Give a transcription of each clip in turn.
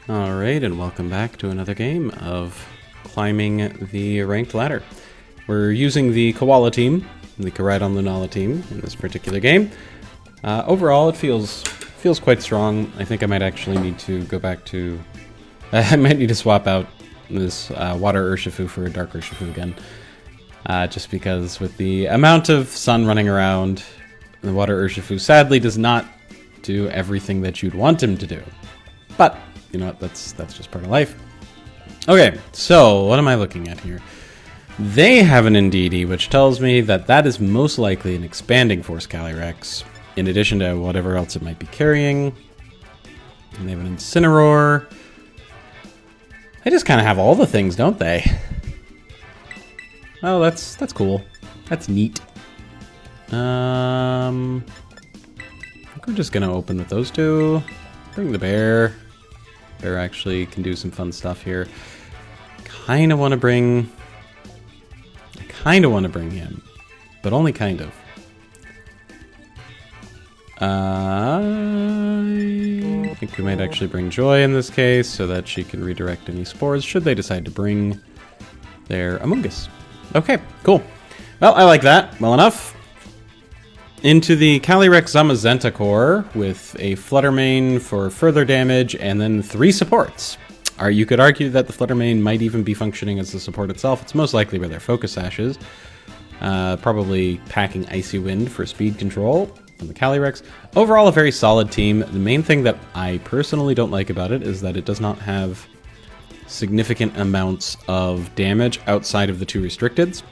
Alright, and welcome back to another game of climbing the ranked ladder. We're using the Koala team, the Koraidon Lunala team, in this particular game. Overall, it feels quite strong. I think I might actually need to go back to... I might need to swap out this Water Urshifu for a Dark Urshifu again. Just because with the amount of sun running around, the Water Urshifu sadly does not do everything that you'd want him to do. But... you know what, that's just part of life. Okay, so what am I looking at here? They have an Indeedee, which tells me that that is most likely an Expanding Force Calyrex, in addition to whatever else it might be carrying. And they have an Incineroar. They just kind of have all the things, don't they? Oh, that's cool. That's neat. I think we're just gonna open with those two. Bring the bear. Bear actually can do some fun stuff here. I kind of want to bring him, but only kind of. I think we might actually bring Joy in this case so that she can redirect any spores should they decide to bring their Amoonguss. Okay, cool. Well, I like that well enough. Into the Calyrex Zamazenta core with a Flutter Mane for further damage and then 3 supports. You could argue that the Flutter Mane might even be functioning as the support itself. It's most likely where their Focus Sash is. Probably packing Icy Wind for speed control from the Calyrex. Overall, a very solid team. The main thing that I personally don't like about it is that it does not have significant amounts of damage outside of the 2 restricteds,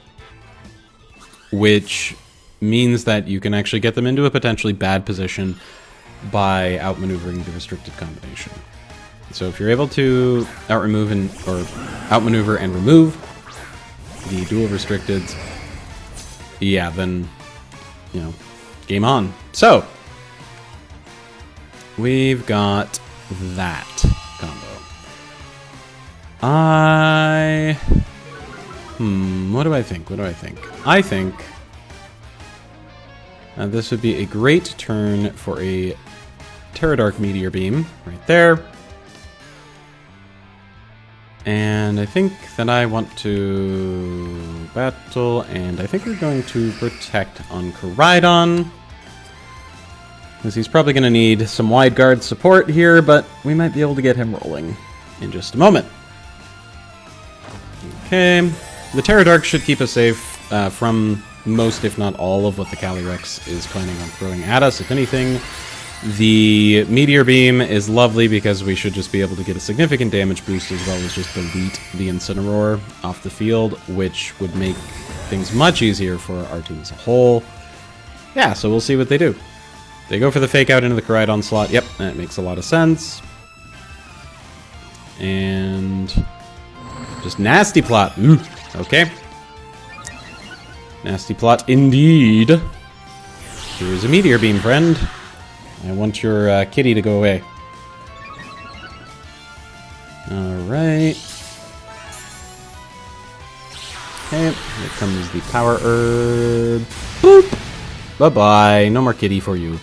which means that you can actually get them into a potentially bad position by outmaneuvering the restricted combination. So if you're able to outmaneuver and remove the dual restricteds, yeah, then, you know, game on. So, we've got that combo. What do I think? I think this would be a great turn for a Terradark Meteor Beam right there. And I think that I want to battle, and I think we're going to protect on Koraidon, because he's probably going to need some wide guard support here, but we might be able to get him rolling in just a moment. Okay, the Terradark should keep us safe from most, if not all, of what the Calyrex is planning on throwing at us. If anything, the Meteor Beam is lovely because we should just be able to get a significant damage boost as well as just delete the Incineroar off the field, which would make things much easier for our team as a whole. Yeah, so we'll see what they do. They go for the Fake Out into the Koraidon slot. Yep, that makes a lot of sense. And just Nasty Plot. Ooh, okay. Nasty Plot indeed. Here's a Meteor Beam, friend. I want your kitty to go away. Alright. Okay, here comes the Power Herb. Boop! Bye-bye. No more kitty for you.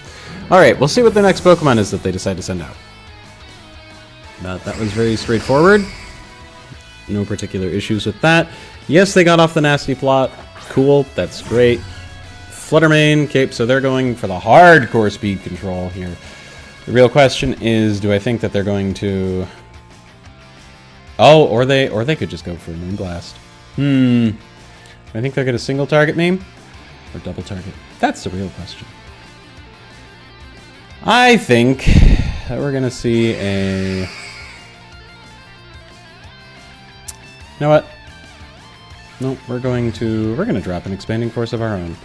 Alright, we'll see what the next Pokemon is that they decide to send out. But that was very straightforward. No particular issues with that. Yes, they got off the Nasty Plot. Cool, that's great. Flutter Mane, okay, so they're going for the hardcore speed control here. The real question is, do I think that they're going to... Oh, or they could just go for a Moonblast. Do I think they're going to single target me? Or double target? That's the real question. I think that we're going to see a... You know what? No, we're going to drop an Expanding Force of our own.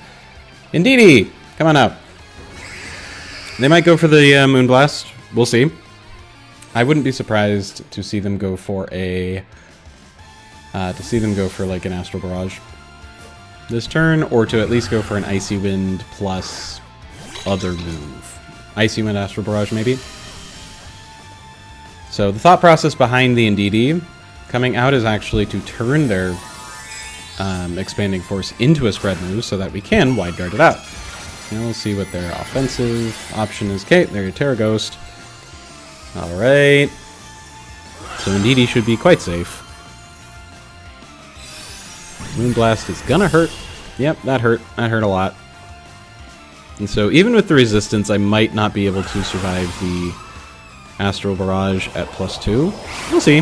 Indeedee! Come on out. They might go for the Moonblast. We'll see. I wouldn't be surprised to see them go for a... like an Astral Barrage this turn, or to at least go for an Icy Wind plus other move. Icy Wind, Astral Barrage, maybe? So the thought process behind the Indeedee coming out is actually to turn their Expanding Force into a spread move so that we can wide guard it out. And we'll see what their offensive option is. Okay, there your Terra Ghost. Alright. So Indeedee should be quite safe. Moonblast is gonna hurt. Yep, that hurt. That hurt a lot. And so even with the resistance, I might not be able to survive the Astral Barrage at +2. We'll see.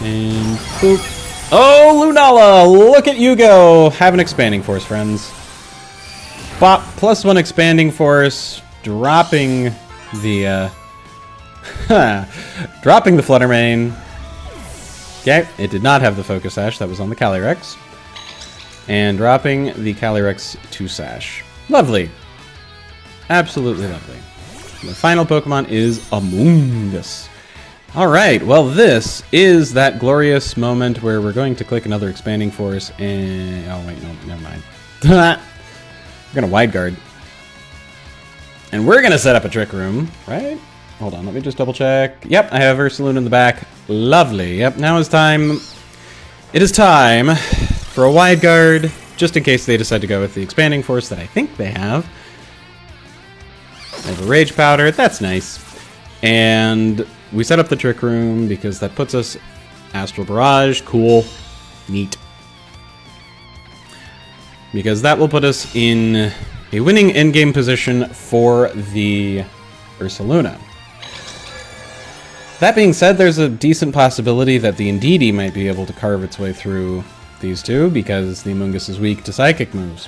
And boop. Oh, Lunala! Look at you go! Have an Expanding Force, friends. Bop, +1 Expanding Force, dropping the, dropping the Flutter Mane. Okay, it did not have the Focus Sash, that was on the Calyrex. And dropping the Calyrex to Sash. Lovely. Absolutely lovely. The final Pokemon is Amoonguss. Alright, well this is that glorious moment where we're going to click another Expanding Force and... Oh wait, no, never mind. We're gonna Wide Guard. And we're gonna set up a Trick Room, right? Hold on, let me just double check. Yep, I have Ursaluna in the back. Lovely. Yep, now is time... It is time for a Wide Guard, just in case they decide to go with the Expanding Force that I think they have. They have a Rage Powder, that's nice. And we set up the Trick Room because that puts us Astral Barrage, cool, neat. Because that will put us in a winning endgame position for the Ursaluna. That being said, there's a decent possibility that the Indeedee might be able to carve its way through these two because the Amoonguss is weak to Psychic moves.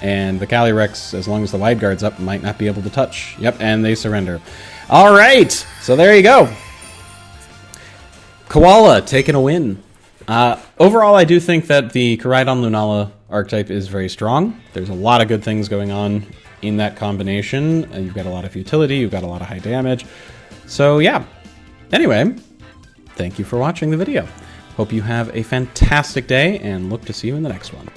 And the Calyrex, as long as the Wide Guard's up, might not be able to touch. Yep, and they surrender. Alright, so there you go. Koala taking a win. Overall, I do think that the Koraidon Lunala archetype is very strong. There's a lot of good things going on in that combination. You've got a lot of utility, you've got a lot of high damage. So yeah. Anyway, thank you for watching the video. Hope you have a fantastic day and look to see you in the next one.